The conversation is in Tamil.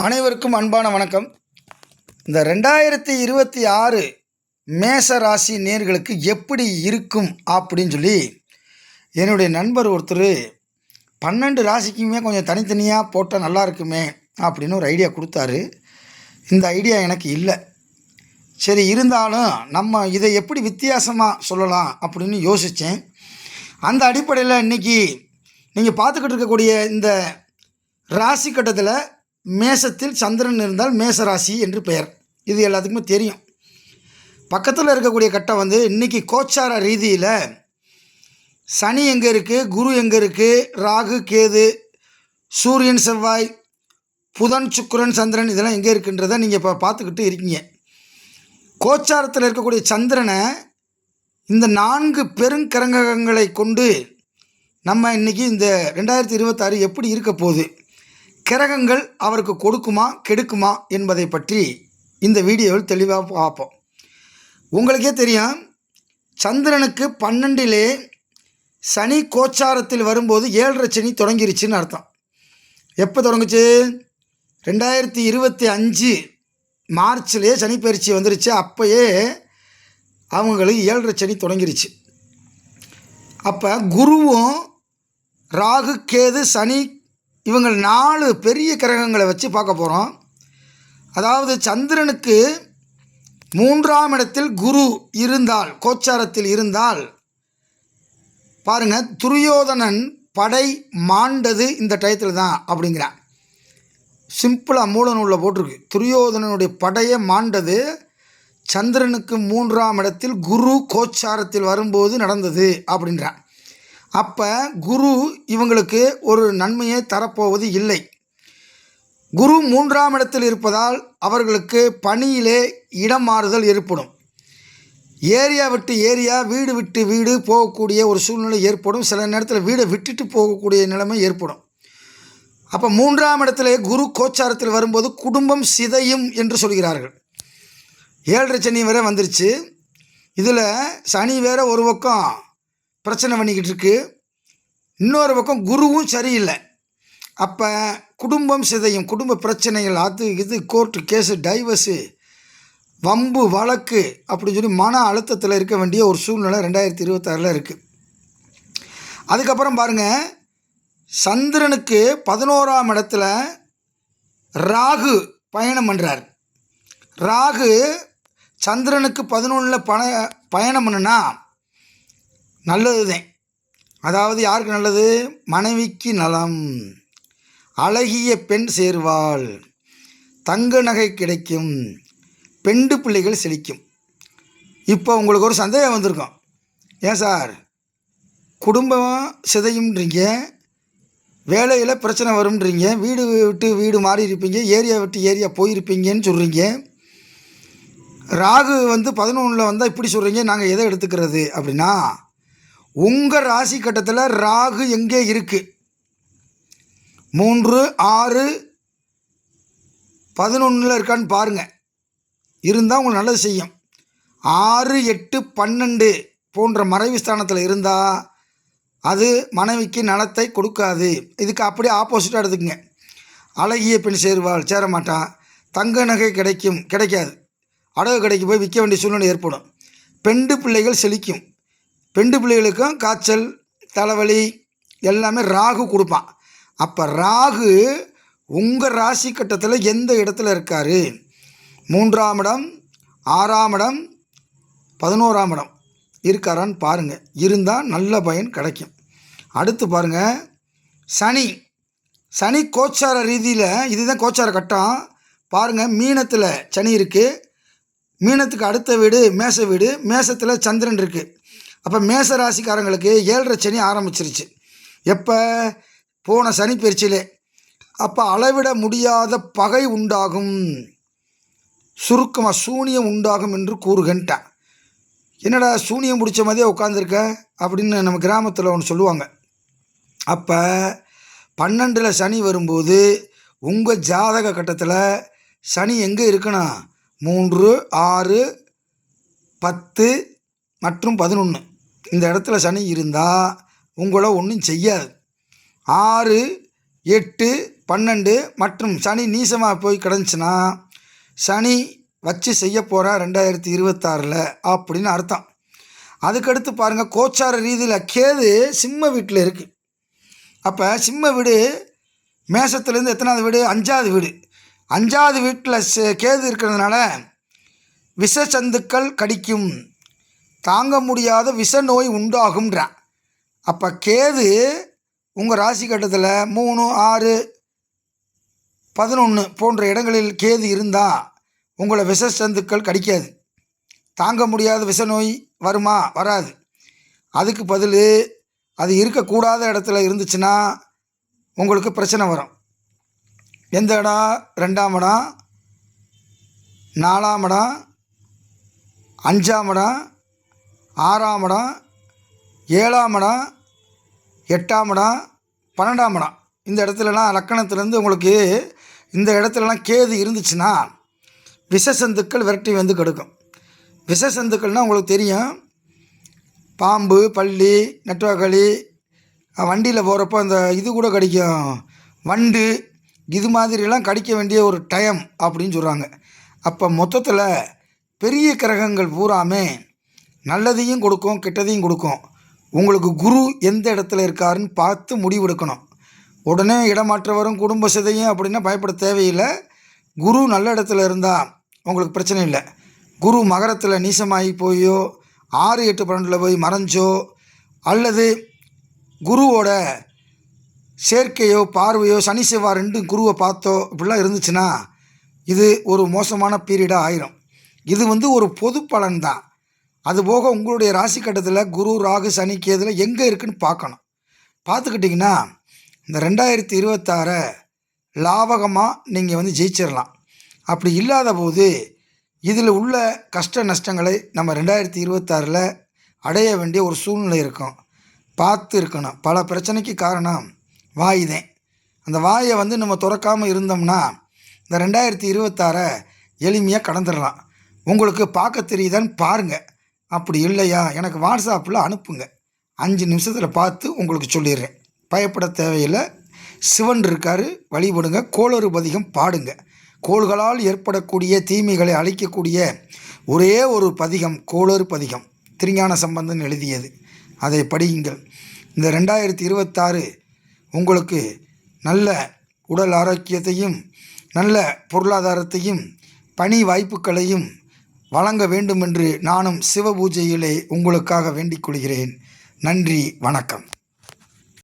அனைவருக்கும் அன்பான வணக்கம். இந்த 2026 மேச ராசி நேர்களுக்கு எப்படி இருக்கும் அப்படின்னு சொல்லி என்னுடைய நண்பர் ஒருத்தர் 12 ராசிக்குமே கொஞ்சம் தனித்தனியாக போட்டால் நல்லா இருக்குமே அப்படின்னு ஒரு ஐடியா கொடுத்தாரு. இந்த ஐடியா எனக்கு இல்லை. சரி, இருந்தாலும் நம்ம இதை எப்படி வித்தியாசமாக சொல்லலாம் அப்படின்னு யோசித்தேன். அந்த அடிப்படையில் இன்றைக்கி நீங்கள் பார்த்துக்கிட்டு இருக்கக்கூடிய இந்த ராசி கட்டத்தில் மேசத்தில் சந்திரன் இருந்தால் மேச ராசி என்று பெயர். இது எல்லாத்துக்குமே தெரியும். பக்கத்தில் இருக்கக்கூடிய கட்டம் வந்து இன்றைக்கி கோச்சார ரீதியில் சனி எங்கே இருக்குது, குரு எங்கே இருக்குது, ராகு கேது, சூரியன் செவ்வாய், புதன் சுக்கிரன் சந்திரன் இதெல்லாம் எங்கே இருக்குன்றதை நீங்கள் இப்போ பார்த்துக்கிட்டு இருக்கீங்க. கோச்சாரத்தில் இருக்கக்கூடிய சந்திரனை இந்த 4 பெருங்கிரகங்களை கொண்டு நம்ம இன்றைக்கி இந்த 2026 எப்படி இருக்க போகுது, கிரகங்கள் அவருக்கு கொடுக்குமா கெடுக்குமா என்பதை பற்றி இந்த வீடியோவில் தெளிவாக பார்ப்போம். உங்களுக்கே தெரியும், சந்திரனுக்கு 12லே சனி கோச்சாரத்தில் வரும்போது 7.5 சனி தொடங்கிருச்சுன்னு அர்த்தம். எப்போ தொடங்குச்சு? 2025 மார்ச்லேயே சனி பயிற்சி வந்துருச்சு. அப்போயே அவங்களுக்கு 7.5 சனி தொடங்கிருச்சு. அப்போ குருவும் ராகு கேது சனி இவங்க 4 பெரிய கிரகங்களை வச்சு பார்க்க போகிறோம். அதாவது சந்திரனுக்கு 3ஆம் இடத்தில் குரு இருந்தால், கோச்சாரத்தில் இருந்தால் பாருங்கள், துரியோதனன் படை மாண்டது இந்த டயத்தில் தான் அப்படிங்கிறான். சிம்பிளாக மூல நூலில் போட்டிருக்கு. துரியோதனனுடைய படையை மாண்டது சந்திரனுக்கு 3ஆம் இடத்தில் குரு கோச்சாரத்தில் வரும்போது நடந்தது அப்படின்றான். அப்போ குரு இவங்களுக்கு ஒரு நன்மையை தரப்போவது இல்லை. குரு 3ஆம் இடத்தில் இருப்பதால் அவர்களுக்கு பணியிலே இடம் மாறுதல் ஏற்படும். ஏரியா விட்டு ஏரியா, வீடு விட்டு வீடு போகக்கூடிய ஒரு சூழ்நிலை ஏற்படும். சில நேரத்தில் வீடை விட்டுட்டு போகக்கூடிய நிலைமை ஏற்படும். அப்போ 3ஆம் இடத்துல குரு கோச்சாரத்தில் வரும்போது குடும்பம் சிதையும் என்று சொல்கிறார்கள். 7.5 சனி வேற வந்துருச்சு. இதில் சனி வேற ஒரு பக்கம் பிரச்சனை பண்ணிக்கிட்டு இருக்கு, இன்னொரு பக்கம் குருவும் சரியில்லை. அப்போ குடும்பம் சிதையும், குடும்ப பிரச்சனைகள், அது இது கோர்ட்டு கேஸு, டைவர்ஸு, வம்பு வழக்கு அப்படின்னு சொல்லி மன அழுத்தத்தில் இருக்க வேண்டிய ஒரு சூழ்நிலை 2026 இருக்குது. அதுக்கப்புறம் பாருங்கள், சந்திரனுக்கு 11ஆம் இடத்துல ராகு பயணம் பண்ணுறார். ராகு சந்திரனுக்கு 11ல் பயணம் பண்ணுனா நல்லது தான். அதாவது யாருக்கு நல்லது? மனைவிக்கு நலம், அழகிய பெண் சேர்வாள், தங்க நகை கிடைக்கும், பெண்டு பிள்ளைகள் செழிக்கும். இப்போ உங்களுக்கு ஒரு சந்தேகம் வந்திருக்கும், ஏன் சார் குடும்பம் சிதையும்ன்றீங்க, வேலையில் பிரச்சனை வரும்ன்றீங்க, வீடு விட்டு வீடு மாறி இருப்பீங்க, ஏரியா விட்டு ஏரியா போயிருப்பீங்கன்னு சொல்கிறீங்க, ராகு வந்து 11ல் வந்தால் இப்படி சொல்கிறீங்க, நாங்கள் எதை எடுத்துக்கிறது அப்படின்னா, உங்கள் ராசி கட்டத்தில் ராகு எங்கே இருக்குது? 3, 6, 11ல் இருக்கான்னு பாருங்கள். இருந்தால் உங்களுக்கு நல்லது செய்யும். 6, 8, 12 போன்ற மறைவு ஸ்தானத்தில் இருந்தால் அது மனைவிக்கு நலத்தை கொடுக்காது. இதுக்கு அப்படியே ஆப்போசிட்டாக எடுத்துக்கங்க. அழகிய பெண் சேர்வாள், சேர மாட்டான். தங்க நகை கிடைக்கும், கிடைக்காது. அடகு கடைக்கு போய் விற்க வேண்டிய சூழ்நிலை ஏற்படும். பெண்டு பிள்ளைகள் செழிக்கும். பெண்டு பிள்ளைகளுக்கும் காய்ச்சல், தலைவலி எல்லாமே ராகு கொடுப்பான். அப்போ ராகு உங்கள் ராசி கட்டத்தில் எந்த இடத்துல இருக்கார்? 3ஆம் இடம், 6ஆம் இடம், 11ஆம் இடம் இருக்காரான்னு பாருங்கள். இருந்தால் நல்ல பயன் கிடைக்கும். அடுத்து பாருங்கள், சனி கோச்சார ரீதியில் இதுதான் கோச்சார கட்டம். பாருங்கள், மீனத்தில் சனி இருக்குது. மீனத்துக்கு அடுத்த வீடு மேச வீடு, மேசத்தில் சந்திரன் இருக்குது. அப்போ மேச ராசிக்காரங்களுக்கு 7.5 சனி ஆரம்பிச்சிருச்சு. எப்போ? போன சனி பயிற்சியிலே. அப்போ அளவிட முடியாத பகை உண்டாகும், சுருக்கமாக சூனியம் உண்டாகும் என்று கூறுகின்ட்டான். என்னடா சூனியம் பிடிச்ச மாதிரியே உட்காந்துருக்க அப்படின்னு நம்ம கிராமத்தில் ஒன்று சொல்லுவாங்க. அப்போ 12ல் சனி வரும்போது உங்கள் ஜாதக கட்டத்தில் சனி எங்கே இருக்குன்னா 3, 6, 10 மற்றும் 11 இந்த இடத்துல சனி இருந்தால் உங்களை ஒன்றும் செய்யாது. 6, 8, 12 மற்றும் சனி நீசமாக போய் கிடந்துச்சுன்னா சனி வச்சு செய்ய போகிற 2026 அப்படின்னு அர்த்தம். அதுக்கடுத்து பாருங்கள், கோச்சார ரீதியில் கேது சிம்ம வீட்டில் இருக்குது. அப்போ சிம்ம வீடு மேசத்துலேருந்து எத்தனாவது வீடு? 5வது வீடு. 5வது வீட்டில் கேது இருக்கிறதுனால விஷச்சந்துக்கள் கடிக்கும், தாங்க முடியாத விஷ நோய் உண்டாகும்ன்றான். அப்போ கேது உங்கள் ராசி கட்டத்தில் 3, 6, 11 போன்ற இடங்களில் கேது இருந்தால் உங்களை விஷச்சந்துக்கள் கடிக்காது. தாங்க முடியாத விஷ நோய் வருமா? வராது. அதுக்கு பதில் அது இருக்கக்கூடாத இடத்துல இருந்துச்சுன்னா உங்களுக்கு பிரச்சனை வரும். எந்த இடம்? 2ஆம் இடம், 4ஆம் இடம், 5ஆம் இடம், 6ஆம் இடம், 7ஆம் இடம், 8ஆம் இடம், 12ஆம் இடம். இந்த இடத்துலலாம் லக்கணத்துலேருந்து உங்களுக்கு இந்த இடத்துலலாம் கேது இருந்துச்சுன்னா விஷசந்துக்கள் விரட்டி வந்து கெடுக்கும். விஷசந்துக்கள்னால் உங்களுக்கு தெரியும், பாம்பு, பல்லி, நெட்டவாக்களி, வண்டியில் போகிறப்போ அந்த இது கூட கடிக்கும், வண்டு, இது மாதிரிலாம் கடிக்க வேண்டிய ஒரு டைம் அப்படின்னு சொல்கிறாங்க. அப்போ மொத்தத்தில் பெரிய கிரகங்கள் பூராமே நல்லதையும் கொடுக்கும், கெட்டதையும் கொடுக்கும். உங்களுக்கு குரு எந்த இடத்துல இருக்காருன்னு பார்த்து முடிவெடுக்கணும். உடனே இடமாற்ற வரும், குடும்ப சிதையும் அப்படின்னா பயப்பட தேவையில்லை. குரு நல்ல இடத்துல இருந்தால் உங்களுக்கு பிரச்சனை இல்லை. குரு மகரத்தில் நீசமாகி போயோ 6, 8, 12 போய் மறைஞ்சோ அல்லது குருவோட சேர்க்கையோ பார்வையோ சனி செவ்வாய் 2 குருவை பார்த்தோ இப்படிலாம் இருந்துச்சுன்னா இது ஒரு மோசமான பீரியடாக ஆயிரும். இது ஒரு பொது பலன்தான். அதுபோக உங்களுடைய ராசி கட்டத்தில் குரு, ராகு, சனி, கேதுல எங்கே இருக்குதுன்னு பார்க்கணும். பார்த்துக்கிட்டிங்கன்னா இந்த 2026 லாபகமாக நீங்கள் ஜெயிச்சிடலாம். அப்படி இல்லாத போது இதில் உள்ள கஷ்ட நஷ்டங்களை நம்ம 2026 அடைய வேண்டிய ஒரு சூழ்நிலை இருக்கும். பார்த்து இருக்கணும். பல பிரச்சனைக்கு காரணம் வாய் தான். அந்த வாயை நம்ம திறக்காமல் இருந்தோம்னா இந்த 2026 எளிமையாக கடந்துடலாம். உங்களுக்கு பார்க்க தெரியுதான்னு பாருங்கள். அப்படி இல்லையா எனக்கு வாட்ஸ்அப்பில் அனுப்புங்க. 5 நிமிஷத்தில் பார்த்து உங்களுக்கு சொல்லிடுறேன். பயப்பட தேவையில்லை. சிவன் இருக்கார், வழிபடுங்க. கோளறு பதிகம் பாடுங்க. கோள்களால் ஏற்படக்கூடிய தீமைகளை அழிக்கக்கூடிய ஒரே ஒரு பதிகம் கோளறு பதிகம். திருஞான சம்பந்தன் எழுதியது. அதை படியுங்கள். இந்த 2026 உங்களுக்கு நல்ல உடல் ஆரோக்கியத்தையும் நல்ல பொருளாதாரத்தையும் பணி வாய்ப்புகளையும் வழங்க வேண்டுமென்று நானும் சிவ பூஜையிலே உங்களுக்காக வேண்டிக் கொள்கிறேன். நன்றி, வணக்கம்.